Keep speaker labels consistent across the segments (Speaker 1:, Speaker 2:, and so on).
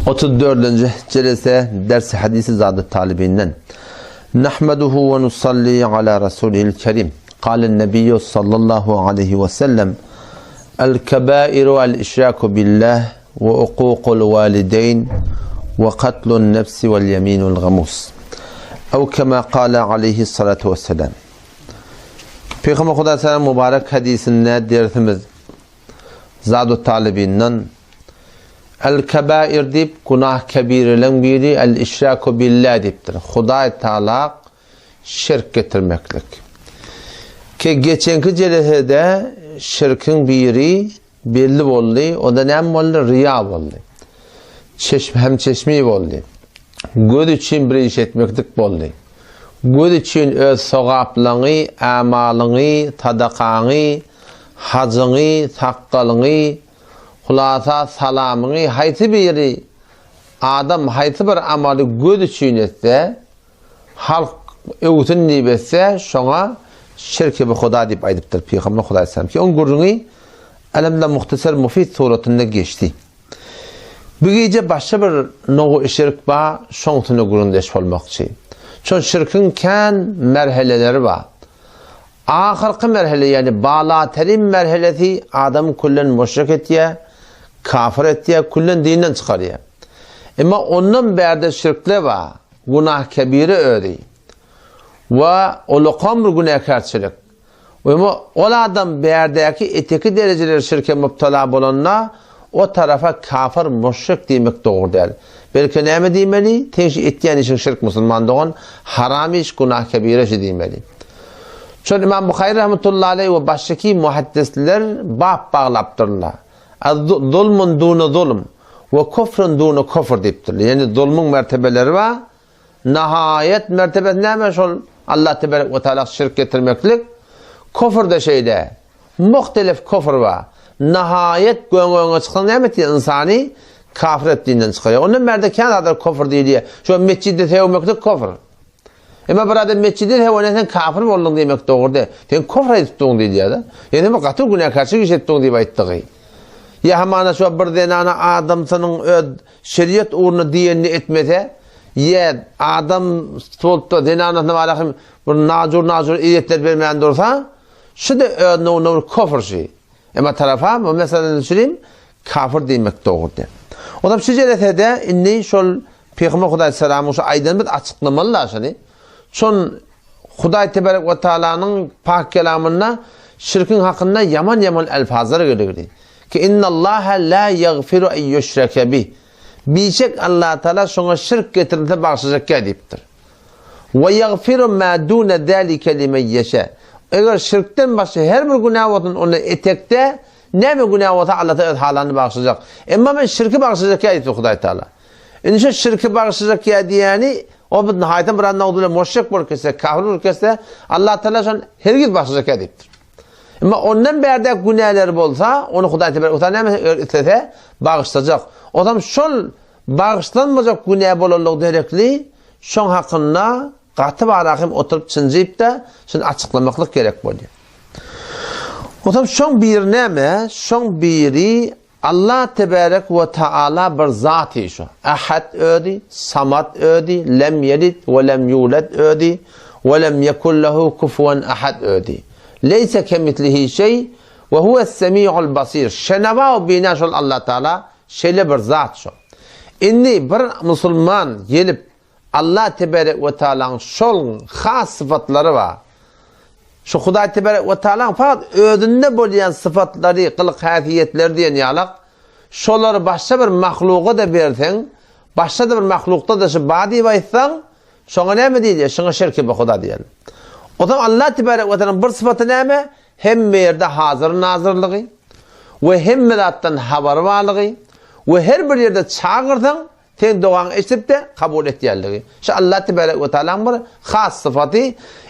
Speaker 1: 34. Celese dersi hadisi zadı talibinden. Nahmeduhu ve nusalli ala Resulihil Kerim. Kâlen nebiyyü sallallahu aleyhi ve sellem. El-kebâiru el-işraku billah ve uququl valideyn ve katlun nefsi vel yeminul gamus. Ev kema kâle aleyhi salatu vesselam. Peygamber Huda selam mübarek hadisinde dersimiz zadı talibinden. El-kebair deyip günah kebirilen biri el-işraku billah deyiptir. Huda Teala şirk getirmeklik. Ki geçenki celesede şirkin biri belli oldu. O da ne oldu? Riya oldu. Hem çeşmi oldu. Göz için bir iş etmeklik oldu. Göz için öz soğaplığını, amalını, tadakanı, hacını, takkalını, hulasa salamını hayti biri adam hayti bir amalı göz için etse halk öğütün nibetse şuna şirk-i Huda deyip aydıptır Peygamber Huda Aleyhisselam ki onun gurrunu elimde muhtasar mufid suratında geçti. Bu gece başka bir noğu şirk var şontunu gurundeş olmak için. Çünkü şirkin ken merheleleri var. Ahirki merhele yani balaterin merhelesi adamı kullen müşrik etiye, kafir etiye, kullen dinden çıkarıyor. Ama onun berde şirkle var. Günah kebiri öyle. Ve ulukan bir günahkarçılık. Ama o adam berdeki eteki dereceleri şirke müptela bulunna o tarafa kafir müşrik demek doğru değil. Belki ne mi demeli? Tenşi ettiğin için şirk Müslüman doğun haram iş günah kebiri işi demeli. Çünkü İmam Bukhari rahmetullahi aleyhi ve baştaki muhaddisler bab bağlaptırlar. Zulmun dunu zulm ve küfrün dunu küfür deyiptir. Yani zulmun mertebeleri var. Nihayet mertebesi neymiş ol? Allah Tebarek ve Teala şirk getirmeklik. Küfür de şeyde. Muhtelif küfür var. Nihayet gönlüne çıkan neymet ya insani kafir ettiğinden çıkıyor. Onun merde kendi adı küfür değil diye. Şu mescidde sevmeklik küfür. Ama burada mescidde sevmekten kafir oldun demek doğru değil. Sen küfür ettiğin diye ya da. Yani bu katı günah karşı iş ettiğin diye ayettiği. Ya hemen şu bir denana adam senin şeriat uğruna diyenini etmese ya adam solta denana alakım bir nacur iyetler vermeyen dursa şu da no küfür şey. Ama tarafa mesela söyleyeyim kafir demek doğru değil. O da şu celesede inni şol Peygamber Huda Aleyhisselam'ın şu aydın bir açıklamalılar şimdi. Son Huda Tebarek ve Teala'nın pak kelamında şirkin hakkında yaman elfazları geliyor. Ki innallaha la yaghfiru en yushrake bih. Birçok Allah Teala şuna şirk getirince bağışlayacak deyiptir. Ve yaghfiru ma dune zalike limen yasha. Eğer şirkten başka her bir günah olsun onu etekte ne bir günah olsa Allah Teala halini bağışlayacak. Ama ben şirki bağışlayacak deyip Huda Teala. İnşallah şirki bağışlayacak diyeni o bir nihayeten bir anda olduğuyla müşrik olursa, kafir olursa Allah Teala şun herkes bağışlayacak deyiptir. Ama ondan berde günahları olsa onu Huda Teala ne istese bağışlayacak. O zaman şol bağışlanmayacak günah bolurluğu gerekli şun hakkında katı varahim oturup çıncayıp da şunu açıklamaklık gerek oluyor. O zaman şun bir neme, şun biri Allah Tebarek ve Teala bir zat-ı şu. Ahad ödi, samat ödi, lem yelid ve lem yulad ödi ve lem yekun lehu kufuven ahad ödi. Leyse kemitlihi şey ve huve's-semi'ul basir. Şenava bina şol Allah Teala şeyle bir zat şu. İnni bir Müslüman gelip Allah Tebarek ve Teala'nın şol has sıfatları var. Şu Huda Tebarek ve Teala'nın fakat ödünde bolayan sıfatları, kılık hasiyetleri diyen yalak, şoları başka bir mahluka da versen, başka da bir mahlukta da şu badi baysan, şuna ne mi diyeceğiz? Şuna şirk-i Huda diyelim. O zaman Allah Tebarek ve Teala'nın bir sıfatı ne mi? Hem yerde hazır nazırlığı ve hem milattan haber varlığı ve her bir yerde çağırdan sen doğan eşip de kabul ettiği. İşte Allah Tebarek ve Teala'nın bir has sıfatı.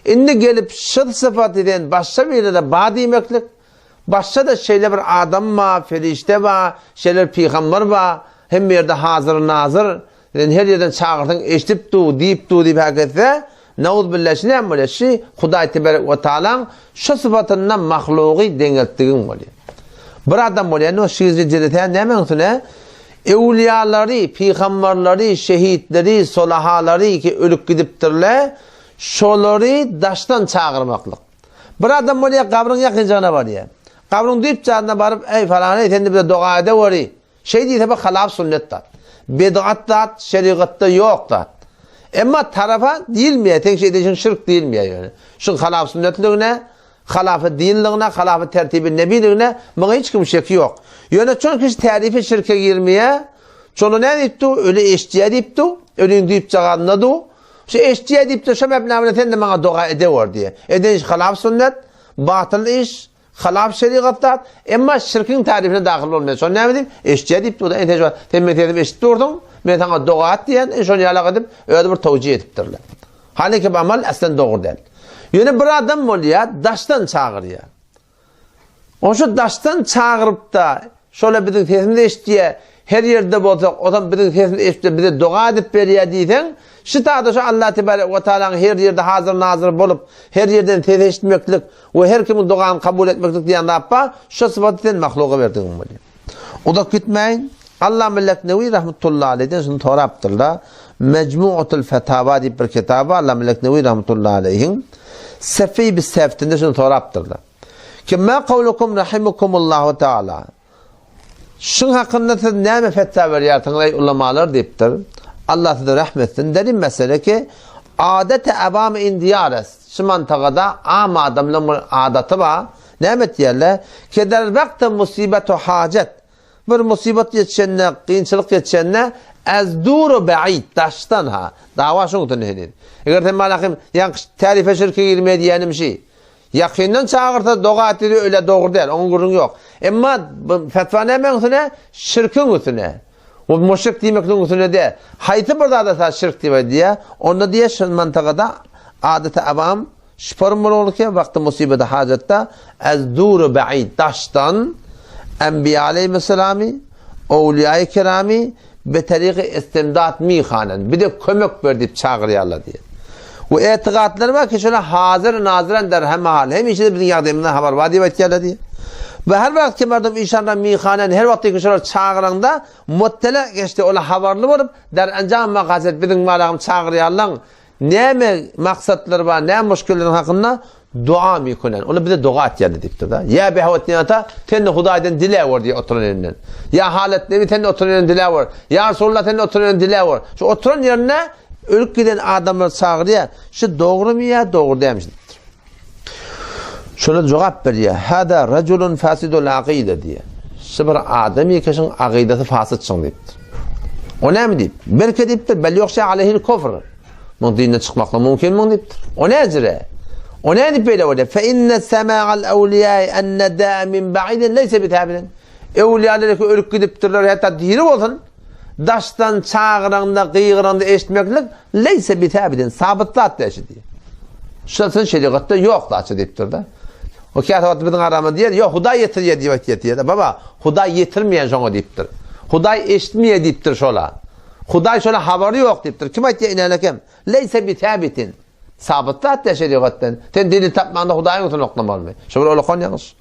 Speaker 1: İnni gelip şu sıfatiden başka bir yerde badi meklik, başka da şeyler bir adam var, ferişte var, şeyler peygamber var, hem bir yerde hazır nazır, her yerden çağırdan eşip deyip hakikaten Nauz billahi ne böyle şey Huda Tebarek ve Teala'nın şu sıfatından mahluğu dengettiğin oluyor. Bir adam oluyor, o şiirci cedete ne mensune Evliyaları, peygamberleri, şehitleri, solahaları ki ölüp gidiptirler, şoları daştan çağırmaklık. Bir adam oraya kabrın yakıncağına var ya. Kabrın deyip canına barıp, ey falan, ey sen de bir dua ede var ya. Şey değil tabi halaf sünnet tat. Bid'at tat, şeriatta yok tat. Ama tarafa değilmiyor, tek şey için şirk değilmiyor yani. Şu halaf sünnetliğine, halafı dinliğine, halafı tertibi nebiliğine bana hiç kimse yok. Yani çok kişi tarifi şirke girmeye, çoğunu ne deyipti? Öyle eşciye deyipti, ölün deyip çağanladı. İşte eşciye deyipti, şu mebnamına sen de bana dua ede var diye. Eden iş halaf sünnet, batıl iş, halaf şeriattat, ama şirkin tarifine dahil olmuyor. Sonra ne diyeyim? Eşciye deyipti, o da entecvar. Temmet edip eşit durdun, ben sana dua et diyen, şunu yalak edip, öyle bir tevcih ediptirler. Halbuki bu amal aslında doğru değil. Yani bir adam oluyor, daştan çağırıyor. O şu daştan çağırıp da, şöyle bizim sesimizi eşitliğe, her yerde olsak, o zaman bizim sesimizi eşitliğe bize dua edip veriyor diysen, şu tarzda şu Allah Tebarek ve Teala'nın her yerde hazır nazır bulup, her yerden ses eşitmeklik ve her kimin duanı kabul etmeklik diyen de yapma, şu sıfatı sen mahluka verdiğin oluyor. O da gitmeyin. Allah Mellek Nevi rahmetullahi aleyhden şunu toraptırlar. Mecmu'atul Fetava diye bir kitabı Allah Mellek Nevi rahmetullahi aleyhin Sefi bir seftinde şunu toraptırlar. Ki ma kavlukum rahimukumullahu teala. Şun hakkında siz ne fetva veriyorsunuz ey ulemalar deyiptir. Allah size rahmetsin. Dedim mesele ki adete evam-ı indiyares. Şu mantıkada am adamların adeti var. Ne diyorlar? Ki der vakti musibet o hacet. Bir musibet yetişenine, kıyınçılık yetişenine ez duru ba'id taştan ha. Dava şunu tünhenir. Eğer sen malakim yani tarife şirke girmeye diyenim şey. Yakından çağırsa dua ettiği öyle doğru değil. Onun gurun yok. Ama fetva ne menüsüne? Şirkin üstüne. O müşrik demekten üstüne de. Hayti burada da şirk diye diye. Onda diye şu mantıkada adeta avam şüpherim olur ki vakti musibete hacette ez duru ba'id taştan Enbiya aleyhisselami, Evliya-i Kirami be tariqi istimdat mihanen. Bir de kömek verdi çağırıyorlar diye. Ve etiqatlar var ki şöyle hazır naziren der hem hal. Hem işte bizim yardımından haber var diye etkiler diye. Ve her vakit ki merdum inşallah mihanen her vakit ki şöyle çağıranda muttela geçti ola haberli olup der encam makased bizim malağım çağırıyorlar. Ne mi maksatları var, ne müşküllerin hakkında dua mı kunen? Onu bir de dua et yani diktir da. Ya behvet niyata tenne Huday'dan dile var diye oturan elinden. Ya halet nevi tenne oturan elinden dile var. Ya Resulullah tenne oturan elinden dile var. Şu oturan yerine ölüp giden adamlar çağırıyor. Şu doğru mu ya? Doğru demiştir. Şöyle cevap veriyor. Hada raculun fasidul akide diye. Şu bir adamı kesin akidesi fasit çıkmıştır. O ne mi deyip? Belki deyiptir. Bel yoksa aleyhil kufr. Bunun dinine çıkmakla mümkün mü deyiptir. O ne ecre? O ne deyip böyle öyle? Fe inne sema'al evliyâi enne dâ min ba'idin leyse bitâbidin. Evliyaları ki ölüp gidiptirler hatta diri olsun. Daştan, çağıranda, kıyıranda eşitmeklik leyse bitâbidin. Sabıtlat da eşit diye. Şurasının şeriatta yok da açı deyiptir de. O kâtavatı bizim aramı diyor. Yok Huday yetiriyor diyor. Baba Huday yetirmeyen şunu deyiptir. Huday eşitmeye deyiptir şola. Huday şöyle haberi yok deyiptir. Kim ayet ya inanakım? Leyse bitâbidin. Sabıtlat da şeriattan. Sen dili tapmanda Huday'ın üstüne oklamalı mı? Şöyle öyle kon yanlış.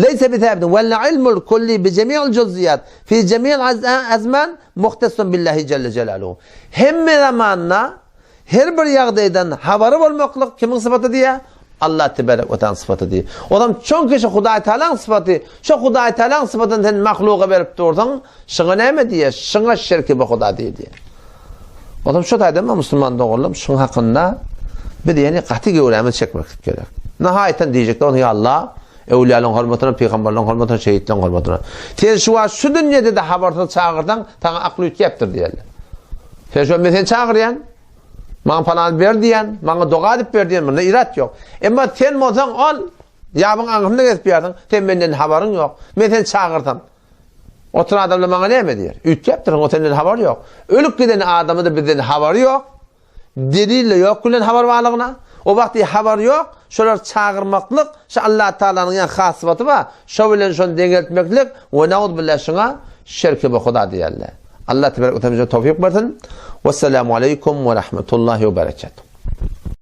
Speaker 1: Leyse bitâbidin. Velle ilmul kulli bi cemi'il cüz'iyat fi cemi'il azman muhtesun billahi celle celaluhu. Hem zamanla her bir yağdaydan haberi olmaklık kimin sıfatı diye? Allah Tebarek ve Teala sıfatı diye. O zaman çok kişi Huday Teala'nın sıfatı, şu Huday Teala'nın sıfatını sen mahluka verip dursan, şuna ne mi diye? Şuna şirki bu Huday diye. O zaman şu tayda mı Müslüman doğrulum, şunun hakkında bir de yani katı gevreğimi çekmek gerek. Nihayeten diyecekler onu ya Allah, evliyaların hürmetine, peygamberlerin hürmetine, şehitlerin hürmetine. Sen şu dünyada da haberden çağırdan, sana aklı yütkeptir diyorlar. Sen şu mesela çağıryan, bana falan ver diyen, bana dua edip ver diyen, bunda irat yok. Ama sen olsan ol, ya bana anlamda gezip yerdin, sen benden haberin yok. Ben seni çağırdım. Oturan adamla bana ne mi diyor? Yütkeptir, o senden haber yok. Ölüp giden adamı da bizden haberi yok. Diliyle yok, kullen haber varlığına. O vakti haber yok, şöyle çağırmaklık, şu Allah Teala'nın yani has sıfatı var, şöyle şunu dengeltmeklik, ve naud billah şuna şirki bu Huda diyorlar. Allah Tebarek ve Teala tevfik versin. Vesselamu aleyküm ve rahmetullahi ve berekatuhu.